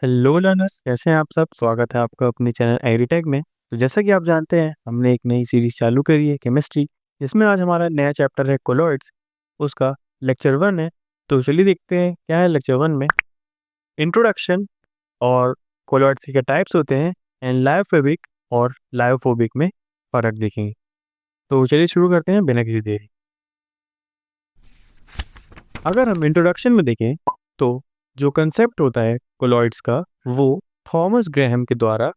Hello learners, कैसे हैं आप सब। स्वागत है आपका अपने चैनल एग्रीटेक में। तो जैसा कि आप जानते हैं, हमने एक नई सीरीज चालू करी है केमिस्ट्री, जिसमें आज हमारा नया चैप्टर है कोलॉइड्स। उसका लेक्चर 1 है। तो चलिए देखते हैं क्या है लेक्चर 1 में। इंट्रोडक्शन और कोलॉइड्स के क्या टाइप्स होते हैं एंड लायोफोबिक और लायोफोबिक में फ़र्क देखेंगे। तो चलिए शुरू करते हैं बिना किसी देरी। अगर हम इंट्रोडक्शन में देखें तो जो कंसेप्ट होता है कोलॉइड्स का, वो थॉमस ग्रैहम के द्वारा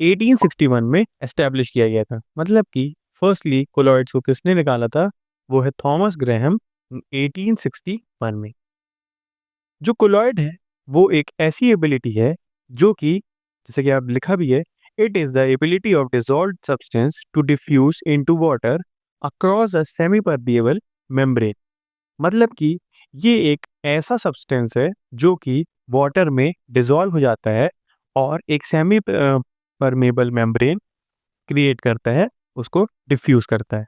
1861 में एस्टेब्लिश किया गया था। मतलब कि फर्स्टली कोलॉइड्स को किसने निकाला था, वो है थॉमस ग्रैहम 1861 में। जो कोलॉइड है वो एक ऐसी एबिलिटी है जो कि, जैसे कि आप लिखा भी है, it is the ability of dissolved substance to diffuse into water across a semi permeable membrane. मतलब कि ये एक ऐसा सब्सटेंस है जो कि वाटर में डिसॉल्व हो जाता है और एक सेमी परमेबल मेम्ब्रेन क्रिएट करता है, उसको डिफ्यूज करता है।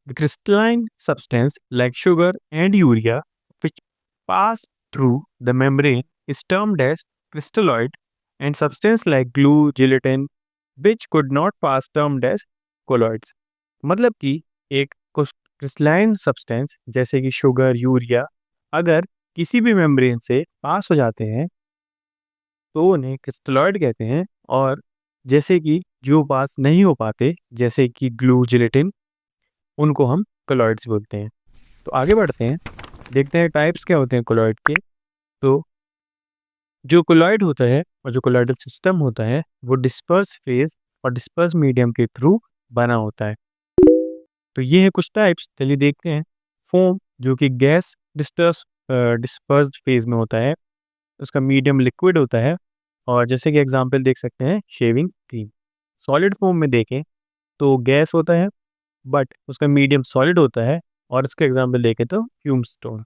The crystalline substance like sugar and urea which pass through the membrane is termed as crystalloid, and substance like glue, gelatin which could not pass termed as colloids। मतलब कि एक crystalline substance जैसे कि sugar, urea अगर किसी भी membrane से पास हो जाते हैं तो उन्हें क्रिस्टलॉइड कहते हैं, और जैसे कि जो पास नहीं हो पाते जैसे कि ग्लू, जिलेटिन, उनको हम कोलॉइड्स बोलते हैं। तो आगे बढ़ते हैं, देखते हैं टाइप्स क्या होते हैं कोलॉइड के। तो जो कोलॉइड होता है और जो कोलॉइडल सिस्टम होता है वो डिस्पर्स फेज और डिस्पर्स मीडियम के थ्रू बना होता है। तो ये है कुछ टाइप्स, चलिए देखते हैं। फोम जो कि गैस डिस्पर्स्ड फेज में होता है, उसका मीडियम लिक्विड होता है, और जैसे कि एग्जांपल देख सकते हैं शेविंग क्रीम। सॉलिड फॉर्म में देखें तो गैस होता है बट उसका मीडियम सॉलिड होता है, और इसका एग्जांपल देखें तो ह्यूम स्टोन।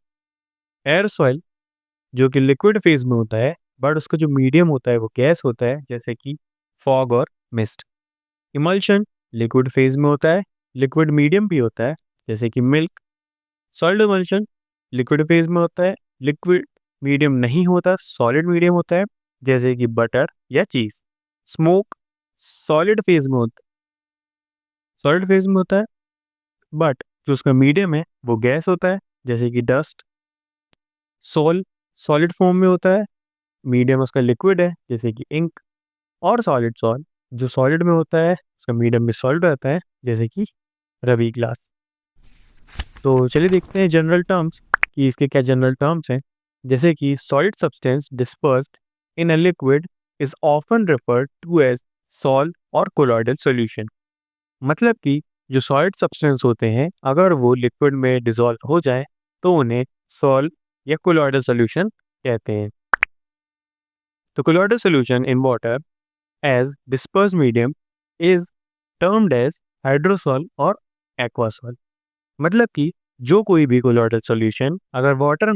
एयर सॉइल जो कि लिक्विड फेज में होता है बट उसका जो मीडियम होता है वो गैस होता है, जैसे कि फॉग और मिस्ट। इमल्शन लिक्विड फेज में होता है, लिक्विड मीडियम भी होता है, जैसे कि milk. Solid emulsion liquid phase में होता है, लिक्विड मीडियम नहीं होता, सॉलिड मीडियम होता है, जैसे कि बटर या चीज। स्मोक सॉलिड फेज में होता सॉलिड फेज में होता है बट जो उसका मीडियम है वो गैस होता है, जैसे कि डस्ट। सोल सॉलिड फॉर्म में होता है, मीडियम उसका लिक्विड है, जैसे कि इंक। और सॉलिड सॉल जो सॉलिड में होता है उसका मीडियम भी सॉलिड रहता है, जैसे कि रवि ग्लास। तो चलिए देखते हैं जनरल टर्म्स कि इसके क्या जनरल टर्म्स हैं। जैसे कि solid substance dispersed in a liquid is often referred to as sol और कोलॉइडल सॉल्यूशन। मतलब कि जो सॉलिड सब्सटेंस होते हैं अगर वो लिक्विड में डिसॉल्व हो जाए तो उन्हें सॉल्ट या कोलॉइडल सॉल्यूशन कहते हैं। तो colloidal solution in water as disperse medium is termed as hydrosol और एक्वासॉल। मतलब कि जो कोई भी कोलॉइडल सॉल्यूशन अगर वाटर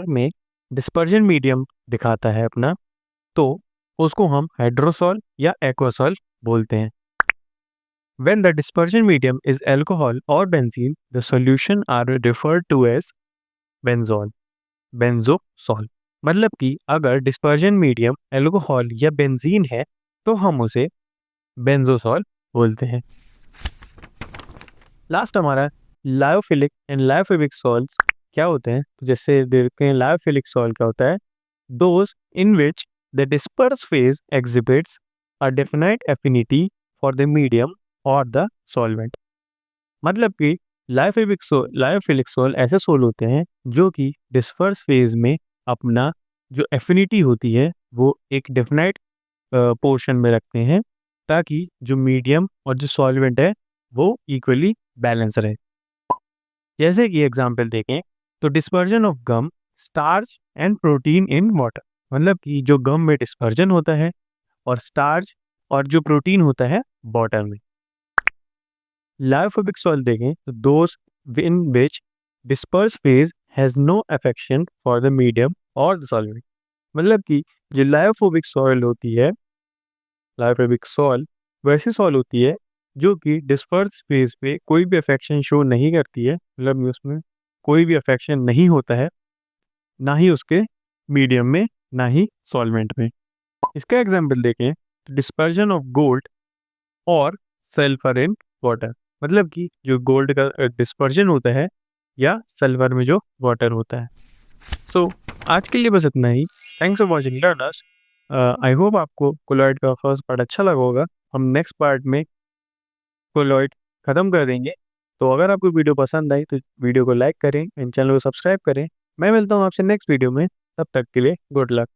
में डिस्पर्जन मीडियम दिखाता है अपना, तो उसको हम हाइड्रोसॉल या एक्वासॉल बोलते हैं। When the dispersion medium is alcohol or benzene, the solution are referred to as benzol, benzosol। मतलब कि अगर डिस्पर्जन मीडियम एल्कोहल या बेंजीन है तो हम उसे बेंजोसॉल बोलते हैं। लास्ट हमारा लायोफिलिक एंड लायोफिलिक सॉल्ट्स क्या होते हैं, तो जैसे देखते हैं लायोफिलिक सॉल्ट क्या होता है। Those in which the disperse phase exhibits a definite affinity for the medium और द सॉल्वेंट। मतलब कि लायोफिलिक सोल ऐसे सोल होते हैं जो कि डिस्पर्स फेज में अपना जो एफिनिटी होती है वो एक डेफिनाइट पोर्शन में रखते हैं, ताकि जो मीडियम और जो सॉल्वेंट है वो इक्वली बैलेंस रहे। जैसे कि एग्जांपल देखें तो dispersion of gum, starch and protein in water. मतलब कि जो गम में डिस्पर्जन होता है और स्टार्च और जो प्रोटीन होता है वाटर में। लायोफोबिक सॉइल देखें तो those in which dispersed phase has no affection for the medium और द सॉल्वेंट। मतलब कि जो लायोफोबिक सॉइल होती है, लायोफोबिक सॉइल वैसी सॉइल होती है जो कि डिस्पर्स फेज पे कोई भी अफेक्शन शो नहीं करती है, मतलब उसमें कोई भी अफेक्शन नहीं होता है ना ही उसके मीडियम में, ना ही सॉल्वेंट में। इसका एग्जाम्पल देखें तो डिस्पर्जन ऑफ गोल्ड और सल्फर इन वाटर, मतलब कि जो गोल्ड का डिस्पर्जन होता है या सल्फर में जो वाटर होता है। सो आज के लिए बस इतना ही। Thanks for watching learners. I hope आपको कोलॉइड का फर्स्ट पार्ट अच्छा लगा होगा। हम नेक्स्ट पार्ट में कोलॉइड ख़त्म कर देंगे। तो अगर आपको वीडियो पसंद आई तो वीडियो को लाइक करें एंड चैनल को सब्सक्राइब करें। मैं मिलता हूँ आपसे नेक्स्ट वीडियो में, तब तक के लिए गुड लक।